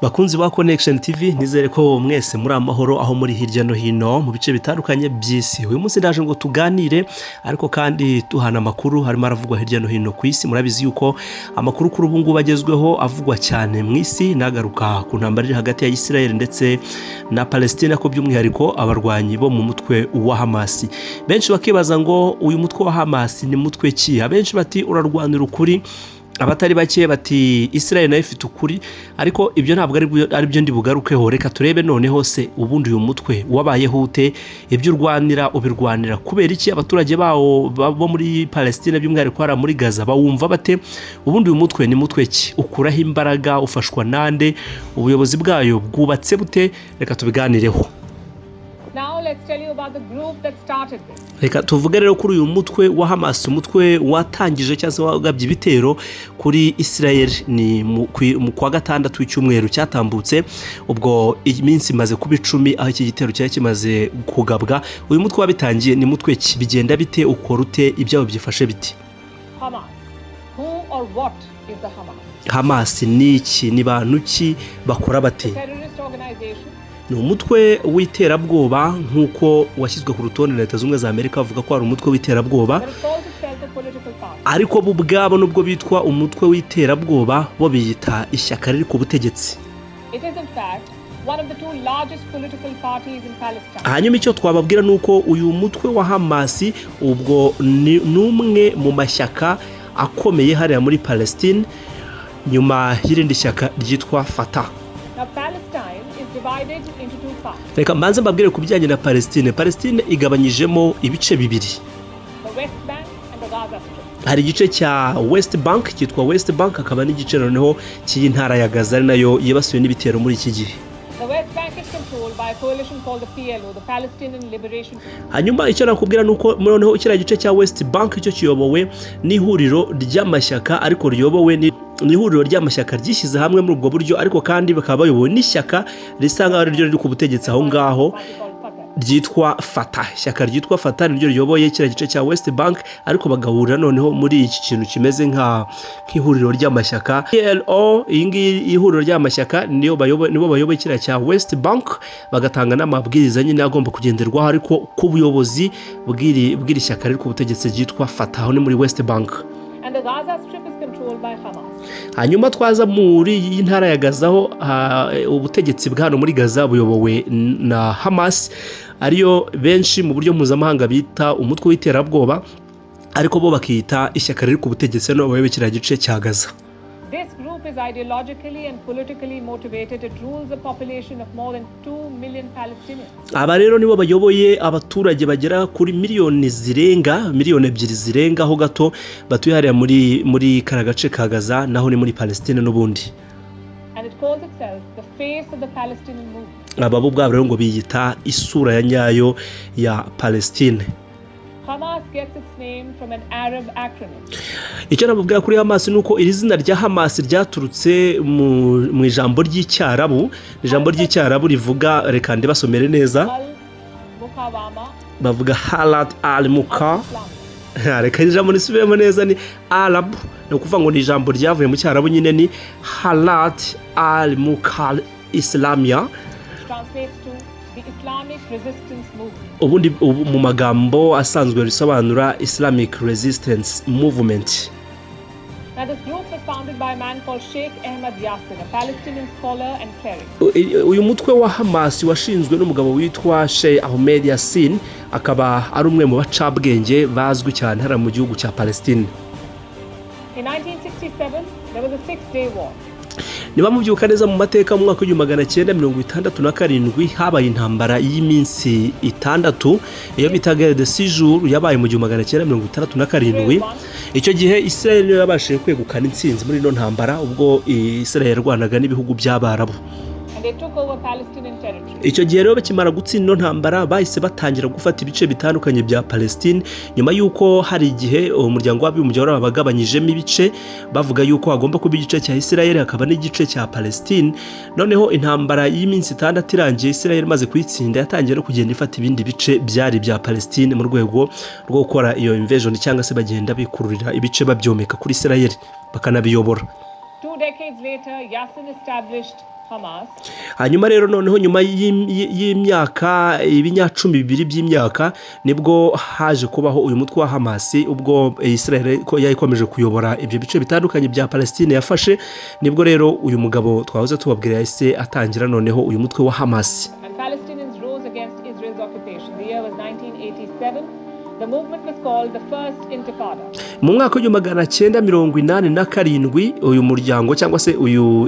Bakunzi ba Connection TV nizere ko mwese muri amahoro aho muri hirya no hino mu bice bitandukanye by'isi. Uyu munsi ndaje ngo tuganire ariko kandi tuhana amakuru harimo aravugwa hirya no hino ku isi. Murabizi yuko amakuru kuri ubu ngubu agezweho avugwa cyane mu isi, nagaruka ku ntambara iri hagati ya Israel ndetse na Palestina ko by'umwihariko abarwanyi bo mu mutwe wa Hamas. Benshi bakibaza ngo uyu mutwe wa Hamas ni mutwe ki? Abenshi bati urarwanira ukuri, abatari bake bati Israel nayo ifite ukuri, ariko ibyo ntabwo ari byo ndi bugarukeho. Reka turebe noneho se ubundi uyu mutwe wabayeho ute, ibyo urwanira ubirwanira kubera iki, abaturage bawo bo muri Palestina by'umwihariko hari muri Gaza bawumva bate, ubundi uyu mutwe ni mutwe ki, ukuraho imbaraga, ufashwa nande, ubuyobozi bwayo bwubatse bute? Reka tubiganireho. Now let's tell you about the group that started this. Reka tuvuge rero kuri uyu mutwe wa Hamas, umutwe watangije cyangwa se wagabye ibitero kuri Israel ni mu kwa gatandatu w'icyumweru cyatambutse, ubwo iminsi imaze kuba 10 aho iki gitero cyari kimaze kugabwa. Uyu mutwe wabitangiye ni mutwe ki, bigenda bite, ukora ute, ibyabo byifashe biti? Hamas. Who or what is the Hamas? Hamas ni iki, ni bantu ki, bakora bate? Terrorist organization. Ni umutwe w'iterabwoba nk'uko washyizwe ku rutonde na Leta Zunze za Amerika, bavuga ko ari umutwe w'iterabwoba, ariko bo ubwabo nubwo bitwa umutwe w'iterabwoba bo biyita ishyaka riri ku butegetsi. Hanyuma icyo twababwira nuko uyu mutwe wa Hamas ubwo ni umwe mu mashyaka akomeye hariya muri Palestine nyuma y'irindi shyaka ryitwa Fatah. Reka mbanze mbabwire ku bijyanye na Palestine. Palestine igabanyijemo ibice bibiri. Hari igice cya West Bank cyitwa West Bank, hakaba n'igice noneho cy'iyi ntara ya Gaza ari nayo yibasiwe n'ibitero muri iki gihe. Hanyuma icyo nakubwira nuko noneho ikira gice cya West Bank cyo kiyobowe n'ihuriro ry'amashyaka, ariko riyobowe ni ihuriro ry'amashyaka ryishyize hamwe muri ubwo buryo, ariko kandi bakaba bayobowe n'ishyaka risa nkaho ari ryo riri ku butegetsi aho ngaho ryitwa Fatah. Ishyaka ryitwa Fatah niryo riyoboye kiriya gice cya West Bank, ariko bagahurira noneho muri iki kintu kimeze nk'ihuriro ry'amashyaka. PLO, iyi ihuriro ry'amashyaka nibo bayoboye kiriya cya West Bank, bagatanga n'amabwiriza nyine agomba kugenderwaho, ariko ku buyobozi bw'iri shyaka riri ku butegetsi ryitwa Fatah aho ni muri West Bank. And the Gaza Strip is controlled by Hamas. Hanyuma twaza muri iyi ntara ya Gaza aho ubutegetsi bwa hano muri Gaza buyobowe na Hamas, ariyo benshi mu buryo mpuzamahanga bita umutwe w'iterabwoba, ariko bo bakita ishyaka riri ku butegetsi no bayoboye kiriya gice cya Gaza. This group is ideologically and politically motivated. It rules a population of more than 2 million Palestinians. Aba rero nibo bayoboye abaturage bagera kuri miliyoni 2 zirenga aho gato batuye hariya muri karagace ka Gaza, naho ni muri Palestine n'ubundi. And it calls itself the face of the Palestinian movement. Aba bo bwabo rero ngo biyita isura ya nyayo ya Palestine. Hamas gets its name from an Arab acronym. Icyo navuga kuri Hamas nuko iri zina rya Hamas ryaturutse mu ijambo ry'icyarabu, ijambo ry'icyarabu rivuga, reka ndibasomere neza, bavuga Halat al-Muka. Reka ijambo nisubiremo neza, ni Arab, ni ukuvuga ngo ni ijambo ryavuye mu cyarabu nyine, ni Halat al-Muka Islamia, translates to the Islamic resistance movement. Ubundi mu magambo asanzwe risobanura Islamic Resistance Movement. Now this group was founded by a man called Sheikh Ahmad Yassin, a Palestinian scholar and cleric. Uyu mutwe wa Hamas washinzwe n'umugabo witwa Sheikh Ahmad Yassin, akaba ari umwe mu bacabwenge bazwi cyane hara mu gihugu cya Palestine. In 1967 there was a 6-day war. Niba mubyuka neza mu mateka mu mwaka w'1967 habaye intambara y'iminsi 6 iyo bitaga de séjour yabaye mu 1967. Icyo gihe Israel yabashije kwegukana intsinzi muri no ntambara, ubwo Israel yarwanaga n'ibihugu by'Abarabu. Icyo gihe rero bakimara gutsinda ntambara bahise batangira gufata ibice bitandukanye bya Palestine, nyuma yuko hari igihe umuryango w'abibumbye warabagabanyijemo ibice, bavuga yuko hagomba kuba igice cya Israel hakaba n'igice cya Palestine. Noneho intambara y'iminsi 6 irangiye, Israel maze kuyitsinda yatangiye no kugenda ifata ibindi bice byari bya Palestine mu rwego rwo gukora iyo invasion, cyangwa se bagenda bikururira ibice babyomeka kuri Israel bakanabiyobora. 2 decades later, Yassin established hanyuma rero noneho nyuma y'imyaka ibinyacumi bibiri by'imyaka nibwo haje kubaho uyu mutwe wa Hamas ubwo Israel ko yayikomeje kuyobora ibyo bice bitandukanye bya Palestine yafashe nibwo rero uyu mugabo twahoze tubabwira yahise atangira noneho uyu mutwe wa Hamas. The movement was called the First Intifada. Mu mwaka w'1987 uyu muryango cyangwa se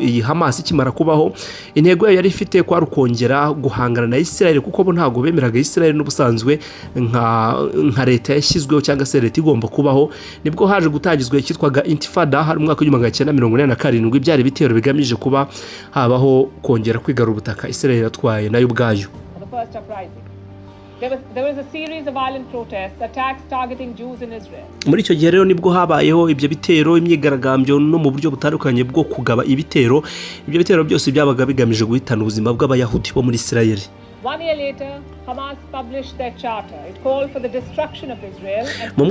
iyi Hamas ikimara kubaho intego yayo yari ifite kwa rukongera guhangana na Israel kuko bo ntago bemeraga Israel n'ubusanzwe nka leta yashyizweho cyangwa se leta igomba kubaho nibwo haje gutangizwa ikitwaga Intifada hari mu mwaka w'1987 byari bitero bigamije kuba habaho kongera kwigarura ubutaka Israel yatwaye nayo ubwayo. There was a series of violent protests, attacks targeting Jews in Israel. Muri icyo gihe rero nibwo habayeho ibyo bitero imyigaragambyo no mu buryo butandukanye bwo kugaba ibyo bitero byose byabaga bigamije guhitana ubuzima bw'abayahudi bo muri Israel. 1 year later, Hamas published their charter. It called for the destruction of Israel.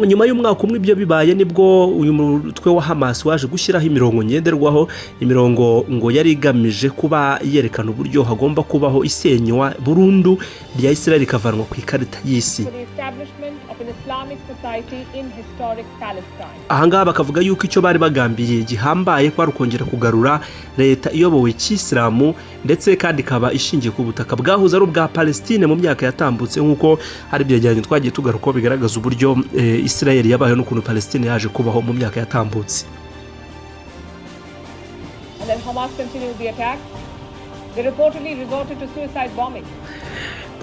Nyuma y'umwaka umwe ibyo bibaye nibwo uyu mutwe wa Hamas waje gushyiraho imirongo ngenderwaho imirongo ngo yari igamije kuba yerekana uburyo hagomba kubaho isenywa burundu rya Israel ikavanwa ku ikarita y'isi. Ahangaha bakavuga yuko icyo bari bagambiriye gihambaye kwa rukongera kugarura leta iyobowe cy'Islamu ndetse kandi ikaba ishingiye ku butaka bwahoze ari ubwa Palestine mu myaka yatambutse nk'uko hari byegeranye twagiye tugaruka bigaragaza uburyo Israel yabayeho n'ukuntu Palestine yaje kubaho mu myaka yatambutse. And then Hamas continued the attack. They reportedly resorted to suicide bombing.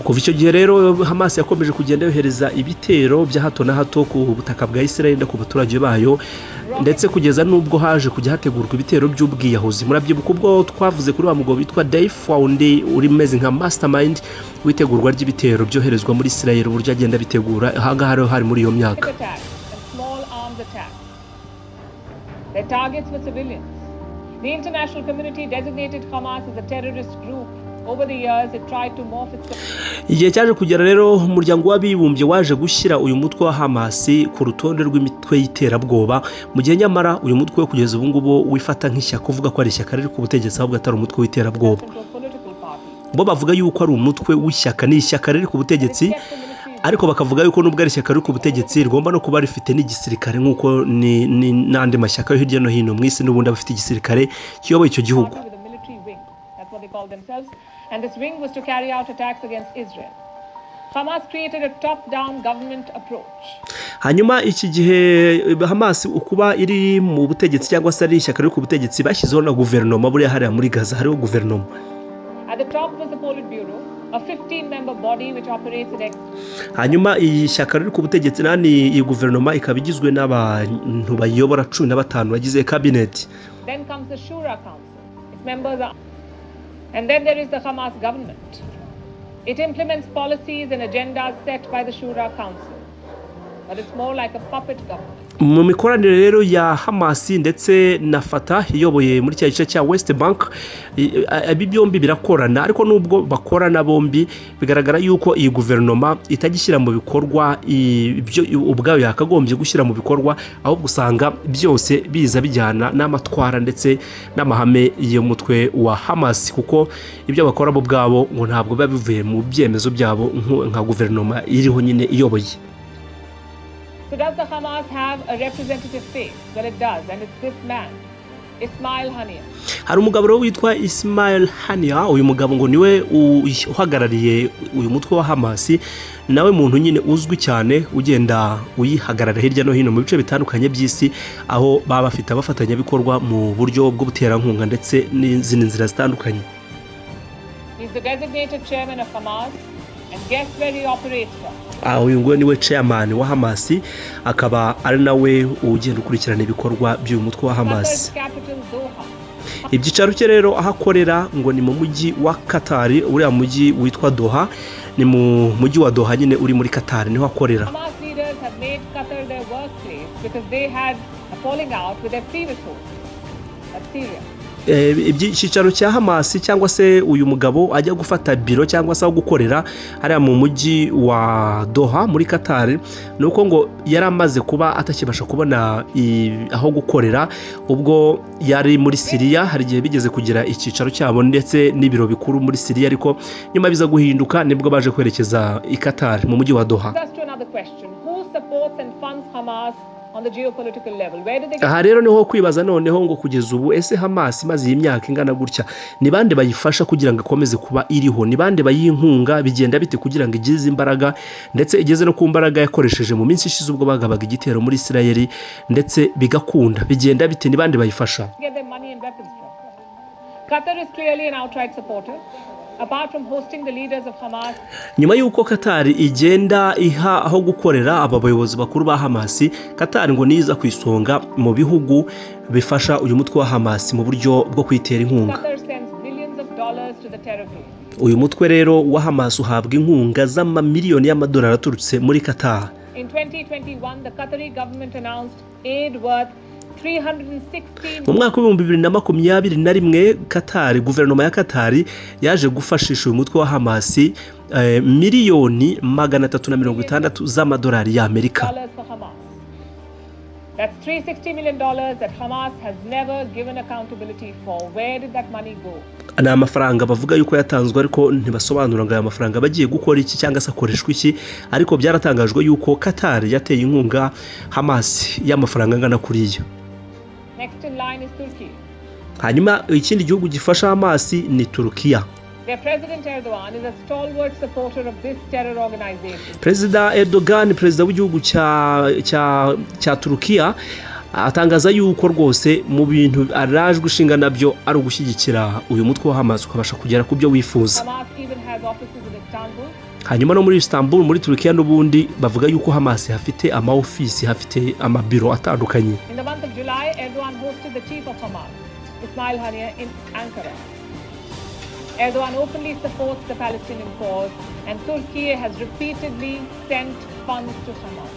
Kuva icyo gihe rero Hamas yakomeje kugenda yohereza ibitero bya hato na hato ku butaka bwa Israel no ku baturage bayo ndetse kugeza nubwo haje kujya hategurwa ibitero by'ubwiyahuzi. Murabyibuka ubwo twavuze kuri wa mugabo witwa Daif Waundi uri meze nka mastermind witegurwa ry'ibitero byoherezwa muri Israel uburyo agenda bitegura ahangaha rero hari muri iyo myaka. The targets were civilians. The international community designated Hamas as a terrorist group. Over the years it tried to morph itself. Igihe cyaje kugera rero umuryango w'abibumbye waje gushyira uyu mutwe wa Hamas ku rutonde rw'imitwe y'iterabwoba mu gihe nyamara uyu mutwe wo kugeza ubu ngubu wifata nk'ishyaka uvuga ko ari ishyaka riri ku butegetsi ahubwo atari umutwe w'iterabwoba. Bo bavuga yuko ari umutwe w'ishyaka ni ishyaka riri ku butegetsi ariko bakavuga yuko nubwo ari ishyaka riri ku butegetsi rigomba no kuba rifite n'igisirikare nk'uko n'andi mashyaka yo hirya no hino mu isi n'ubundi abafite igisirikare kiyoboye icyo gihugu. And this wing was to carry out attacks against Israel. Hamas created a top-down government approach. Hanyuma iki gihe Hamas ukuba iri mu butegetsi cyangwa se ari ishyaka riri ku butegetsi bashyizeho na guverinoma buriya hariya muri Gaza hariho guverinoma. At the top was the Politburo, a 15-member body which operates in hanyuma iyi shyaka riri ku butegetsi nani iyi guverinoma ikaba igizwe n'abantu bayobora 15 bagize cabinet. Then comes the Shura Council. Its members are And then there is the Hamas government. It implements policies and agendas set by the Shura Council. But it's more like a puppet government. Mu mikoranire rero ya Hamas ndetse na Fatah iyoboye muri cya gice cya West Bank ibi byombi birakorana ariko nubwo bakorana bombi bigaragara yuko iyi guverinoma itagishyira mu bikorwa ibyo ubwayo yakagombye gushyira mu bikorwa ahubwo usanga byose biza bijyana n'amatwara ndetse n'amahame y'umutwe wa Hamas kuko ibyo bakora bo bwabo ngo ntabwo biba bivuye mu byemezo byabo nka guverinoma iriho nyine iyoboye. So does the Hamas have a representative face? Well, it does, and it's this man, Ismail Haniyeh. Hari umugabo rero witwa Ismail Haniyeh, uyu mugabo ngo niwe uhagarariye uyu mutwe wa Hamas, nawe muntu nyine uzwi cyane ugenda uyihagarara hirya no hino mu bice bitandukanye by'isi aho baba bafite abafatanya bikorwa mu buryo bwo buterankunga ndetse n'izindi nzira zitandukanye. He's the designated chairman of Hamas. And guess where he operates from? Uyu ngo niwe chairman wa Hamas akaba ari nawe ugenda ukurikirana ibikorwa by'uyu mutwe wa Hamas. Ibyicaro cye rero ahakorera ngo ni mu mujyi wa Qatar, uriya mujyi witwa Doha, ni mu mujyi wa Doha nyine uri muri Qatar niho akorera. Hamas leaders have made Qatar their workplace because they had a falling out with their previous host, Syria. icyicaro cya Hamas cyangwa se uyu mugabo ajya gufata biro cyangwa se aho gukorera hariya mu mujyi wa Doha muri Qatar nuko ngo yari amaze kuba atakibasha kubona aho gukorera ubwo yari muri Syria hari igihe bigeze kugira icyicaro cyabo ndetse n'ibiro bikuru muri Syria ariko nyuma biza guhinduka nibwo baje kwerekeza i Qatar mu mujyi wa Doha. Aha rero niho kwibaza noneho ngo kugeza ubu ese Hamas maze iyi myaka ingana gutya ni bande bayifasha kugira ngo ikomeze kuba iriho, ni bande bayinkunga, bigenda bite kugira ngo igize imbaraga ndetse igeze no ku mbaraga yakoresheje mu minsi ishize ubwo bagabaga igitero muri Israel ndetse bigakunda, bigenda bite, ni bande bayifasha? Qatar is clearly an outright supporter. Apart from hosting the leaders of Hamas. Nyuma y'uko Qatar igenda iha aho gukorera aba bayobozi bakuru ba Hamas, Qatar ngo niza ku isonga mu bihugu bifasha uyu mutwe wa Hamas mu buryo bwo kwitera inkunga. Qatar sends billions of dollars to the terror group. Uyu mutwe rero wa Hamas uhabwa inkunga z'amamiliyoni y'amadolari aturutse muri Qatar. In 2021, the Qatari government announced aid worth mu mwaka wa 2021 Qatar, guverinoma ya Qatar yaje gufashisha uyu mutwe wa Hamas miliyoni 360 z'amadolari y'Amerika. That's $360 million that Hamas has never given accountability for. Where did that money go? Ana amafaranga bavuga yuko yatanzwe ariko ntibasobanura ngo aya mafaranga bagiye gukora iki cyangwa se akoreshwa iki, ariko byaratangajwe yuko Qatar yateye inkunga Hamas y'amafaranga angana kuriya. Next in line is Turkey. Hanyuma ikindi gihugu gifasha Hamas ni Turkiya. Their President Erdogan is a stalwart supporter of this terror organization. Perezida Erdogan, perezida w'igihugu cya Turkiya, atangaza yuko rwose mu bintu arajwe ishinga nabyo ari ugushyigikira uyu mutwe wa Hamas ukabasha kugera ku byo wifuza. Hamas even has offices in Istanbul. Hanyuma no muri Istanbul muri Turkiya n'ubundi bavuga yuko Hamas hafite amaofisi, hafite amabiro atandukanye. In the month of July, Erdogan hosted the chief of Hamas, Ismail Haniyeh, in Ankara. Erdogan openly supports the Palestinian cause and Turkey has repeatedly sent funds to Hamas.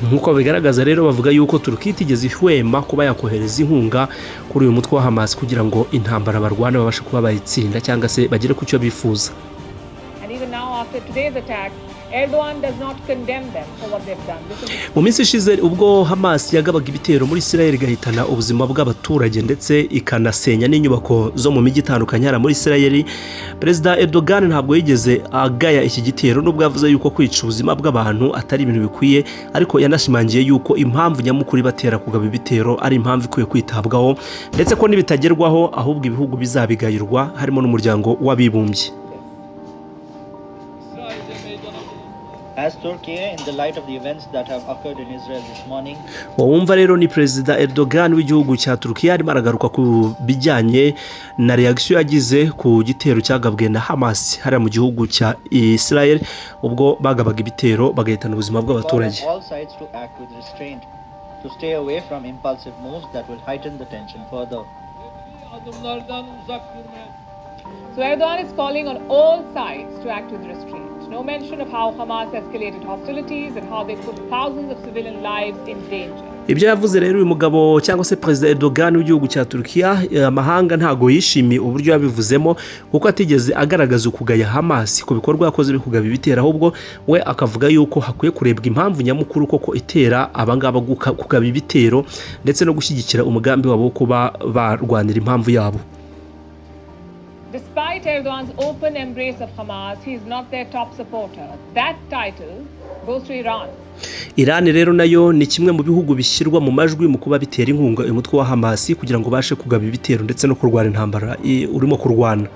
Nkuko bigaragaza rero bavuga yuko Turkiya itigeze ihwema kuba yakohereza inkunga kuri uyu mutwe wa Hamas kugira ngo intambara barwana babashe kuba bayitsinda cyangwa se bagere ku cyo bifuza. And even now after today's attack, Erdogan does not condemn them for what they've done. Mu minsi ishize ubwo Hamas yagabaga ibitero muri Israel igahitana ubuzima bw'abaturage ndetse ikanasenya n'inyubako zo mu mijyi itandukanye hara muri Israel, Perezida Erdogan ntabwo yigeze agaya iki gitero nubwo yavuze yuko kwica ubuzima bw'abantu atari ibintu bikwiye, ariko yanashimangiye yuko impamvu nyamukuru batera kugaba ibitero ari impamvu ikwiye kwitabwaho ndetse ko nibitagerwaho ahubwo ibihugu bizabigayirwa harimo n'umuryango w'abibumbye. As Turkey, in the light of the events that have occurred in Israel this morning, wumva rero ni Perezida Erdogan w'igihugu cya Turkiya arimo aragaruka ku bijyanye na reaction yagize ku gitero cyagabwe na Hamas hariya mu gihugu cya Israel ubwo bagabaga ibitero bagahitana ubuzima bw'abaturage. all sides to act with restraint, to stay away from impulsive moves that will heighten the tension further. So Erdogan is calling on all sides to act with restraint. No mention of how Hamas escalated hostilities and how they put thousands of civilian lives in danger. Ibyo yavuze rero uyu mugabo cyangwa se Perezida Erdogan w'igihugu cya Turkiya, amahanga ntago yishimiye uburyo yabivuzemo kuko atigeze agaragaza ukugaya Hamas ku bikorwa yakoze bikugaba ibitera, ahubwo we akavuga yuko hakwiye kurebwa impamvu nyamukuru koko itera abangaba kugaba ibitero ndetse no gushyigikira umugambi wabo wo kuba barwanira impamvu yabo. Despite Erdogan's open embrace of Hamas, he is not their top supporter. That title goes to Iran. Iran rero nayo ni kimwe mu bihugu bishyirwa mu majwi mu kuba bitera inkunga uyu mutwe wa Hamas kugira ngo bashe kugaba ibitero ndetse no kurwana intambara urimo kurwana.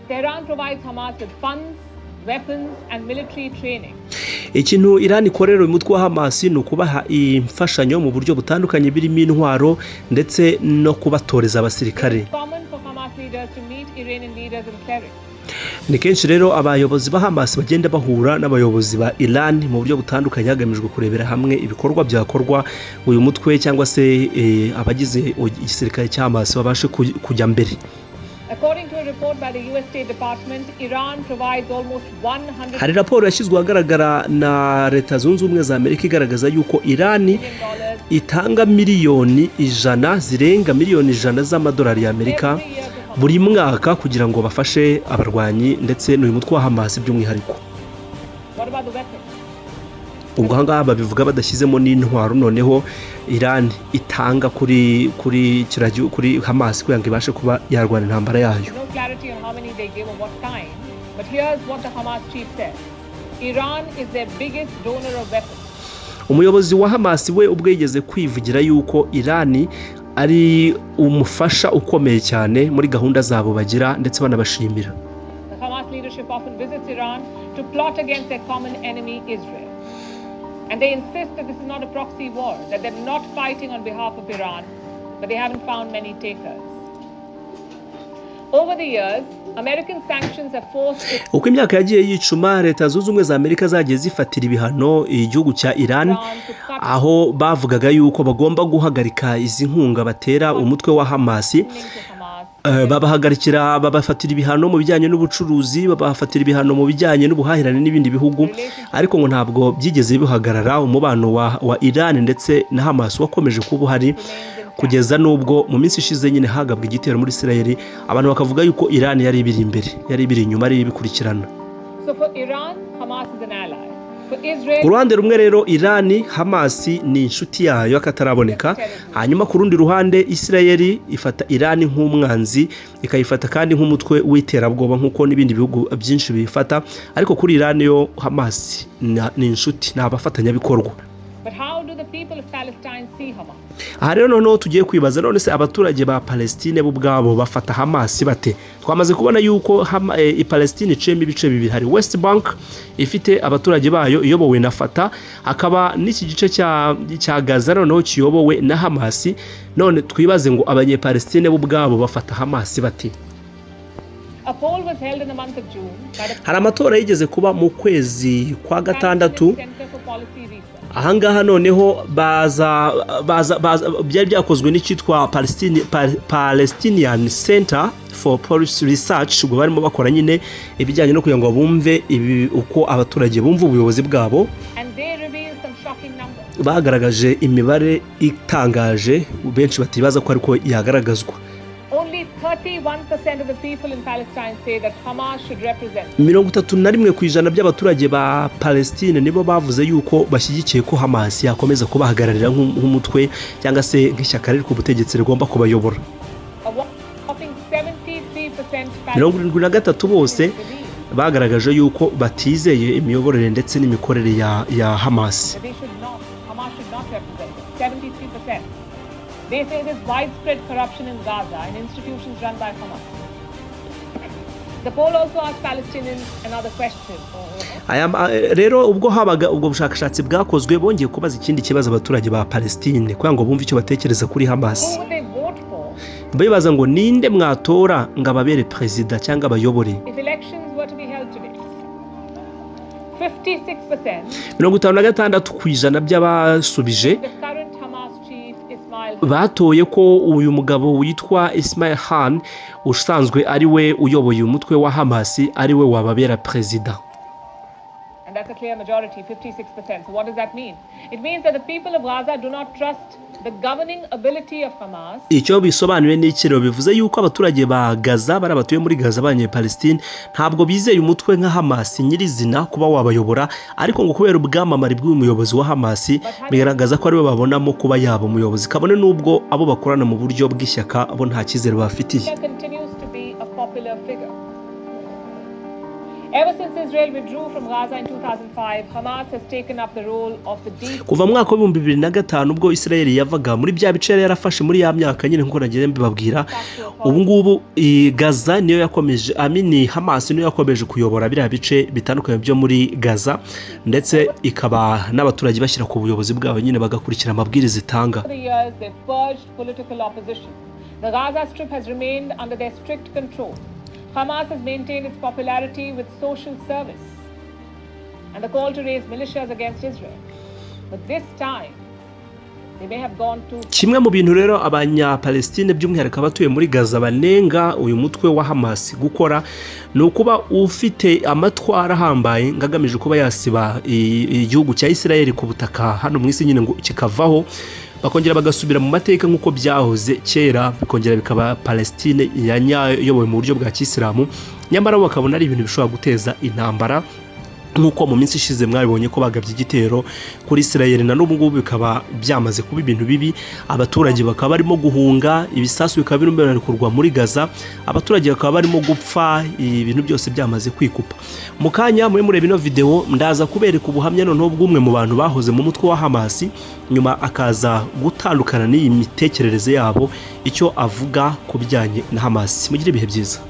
Tehran provides Hamas with funds, weapons and military training. Ikintu Iran ikorera uyu mutwe wa Hamas ni ukubaha imfashanyo mu buryo butandukanye birimo intwaro ndetse no kubatoreza abasirikare. Ni kenshi rero abayobozi ba Hamas bagenda bahura n'abayobozi ba Iran mu buryo butandukanye hagamijwe kurebera hamwe ibikorwa byakorwa uyu mutwe cyangwa se abagize igisirikare cya Hamas babashe kujya mbere. According to a report report by the US State Department, Iran provides almost 100 hari raporo yashyizwe ahagaragara na leta zunze ubumwe za Amerika igaragaza yuko Irani itanga miliyoni 100 zirenga miliyoni 100 z'amadolari y'Amerika buri mwaka kugira ngo bafashe abarwanyi ndetse n'uyu mutwe wa Hamas by'umwihariko. What about the weapons? ubwo ahangaha babivuga badashyizemo n'intwaro noneho Iran itanga kuri Hamas kugira ngo ibashe kuba yarwana intambara yayo. No clarity on how many they give or what kind, but here's what the Hamas chief said. Iran is their biggest donor of weapons. Umuyobozi wa Hamas we ubwo yigeze kwivugira yuko Iran ari umufasha ukomeye cyane muri gahunda zabo bagira ndetse banabashimira. The Hamas leadership often visits Iran to plot against their common enemy Israel. And they insist that this is not a proxy war, that they're not fighting on behalf of Iran, but they haven't found many takers. Over the years, American sanctions have forced uko imyaka yagiye yicuma leta zunze ubumwe za Amerika zagiye zifatira ibihano igihugu cya Iran aho bavugaga yuko bagomba guhagarika izi nkunga batera umutwe wa Hamas. Babahagarikira babafatira ibihano mu bijyanye n'ubucuruzi, babafatira ibihano mu bijyanye n'ubuhahirane n'ibindi bihugu, ariko ngo ntabwo byigeze bihagarara. Umubano wa Iran ndetse na Hamas wakomeje kuba uhari kugeza nubwo mu minsi ishize nyine hagabwa igitero muri Israel, abantu bakavuga yuko Iran yari ibiri imbere, yari ibiri inyuma, ari bikurikirana. So for Iran, Hamas is an ally. Ku ruhande rumwe rero Iran, Hamas ni inshuti yayo akataraboneka, hanyuma ku rundi ruhande Israel ifata Iran nk'umwanzi, ikayifata kandi nk'umutwe w'iterabwoba nk'uko n'ibindi bihugu byinshi bifata, ariko kuri Iran yo Hamas ni inshuti, ni abafatanyabikorwa. But how do the people of Palestine see Hamas? Aha rero noneho tugiye kwibaza none se abaturage ba Palestine bo ubwabo bafata Hamas bate? Twamaze kubona yuko Palestine icemo ibice bibiri, hari West Bank ifite abaturage bayo iyobowe na Fatah, hakaba n'iki gice cya Gaza noneho kiyobowe na Hamas. None twibaze ngo abanye-Palestine bo ubwabo bafata Hamas bate? A poll was held in the month of June. Hari amatora yigeze kuba mu kwezi kwa gatandatu. Ahangaha noneho byari byakozwe n'icyitwa Palestinian Center for Policy Research, ubwo barimo bakora nyine ibijyanye no kugira ngo bumve uko abaturage bumva ubuyobozi bwabo. Bagaragaje imibare itangaje benshi batibaza ko ariko yagaragazwa. Only 31% of the people in Palestine say that Hamas should represent. 31% by'abaturage ba Palestine nibo bavuze yuko bashyigikiye ko Hamas yakomeza kubahagararira nk'umutwe cyangwa se nk'ishyaka riri ku butegetsi rigomba kubayobora. 73% bose bagaragaje yuko batizeye imiyoborere ndetse n'imikorere ya Hamas. Hamas should not represent them. 73%. They say there's widespread corruption in Gaza and institutions run by Hamas. The poll also asked Palestinians another question. Rero ubwo habaga ubwo bushakashatsi bwakozwe bongeye kubaza ikindi kibazo abaturage ba Palestine kugira ngo bumve icyo batekereza kuri Hamas. Bibaza ngo ninde mwatora ngo ababere president cyangwa abayobore. If elections were to be held today, 56%. 56% by'abasubije batoye ko uyu mugabo witwa Ismail Khan usanzwe ari we uyoboye umutwe wa Hamas ari we wababera president. And that's a clear majority, 56%. So what does that mean? It means that the people of Gaza do not trust the governing ability of Hamas. Icyo bisobanuye n'ikiro bivuze yuko abaturage ba Gaza barabatuye muri Gaza abanye-Palestine ntabwo bizeye umutwe nka Hamas nyirizina kuba wabayobora, ariko ngo kubera ubwamamare bw'umuyobozi wa Hamas bigaragaza ko ari we babonamo kuba yaba umuyobozi, kabone n'ubwo abo bakorana mu buryo bw'ishyaka bo nta cyizere bafitiye. Ever since Israel withdrew from Gaza in 2005, Hamas has taken up the role of the deep. Kuva mu mwaka wa 2005 ubwo Israel yavaga muri bya bice yarafashe muri ya myaka nyine nko nagiye mbibabwira, ubu ngubu Gaza niyo yakomeje Hamas niyo yakomeje kuyobora biriya bice bitandukanye byo muri Gaza, ndetse ikaba n'abaturage bashyira ku buyobozi bwabo nyine bagakurikira amabwiriza itanga. The Gaza Strip has remained under their strict control. Hamas has maintained its popularity with social service and the call to raise militias against Israel. But this time, kimwe mu bintu rero abanyapalestine by'umwihariko abatuye muri Gaza banenga uyu mutwe wa Hamas gukora ni ukuba ufite amatwara ahambaye ngagamije kuba yasiba igihugu cya Israel ku butaka hano mu isi nyine ngo kikavaho bakongera bagasubira mu mateka nk'uko byahoze kera bikongera bikaba Palestine yanyobowe mu buryo bwa Kisilamu nyamara bakabona ari ibintu bishobora guteza intambara nk'uko mu minsi ishize mwabibonye ko bagabye igitero kuri Israel na n'ubu ngubu bikaba byamaze kuba ibintu bibi abaturage bakaba barimo guhunga ibisasu bikaba birimo birakurwa muri Gaza abaturage bakaba barimo gupfa ibintu byose byamaze kwikupa mu kanya muri murebe ino video ndaza kubereka ubuhamya noneho bw'umwe mu bantu bahoze mu mutwe wa Hamas nyuma akaza gutandukana n'iyi mitekerereze yabo icyo avuga ku bijyanye na Hamas mugire ibihe byiza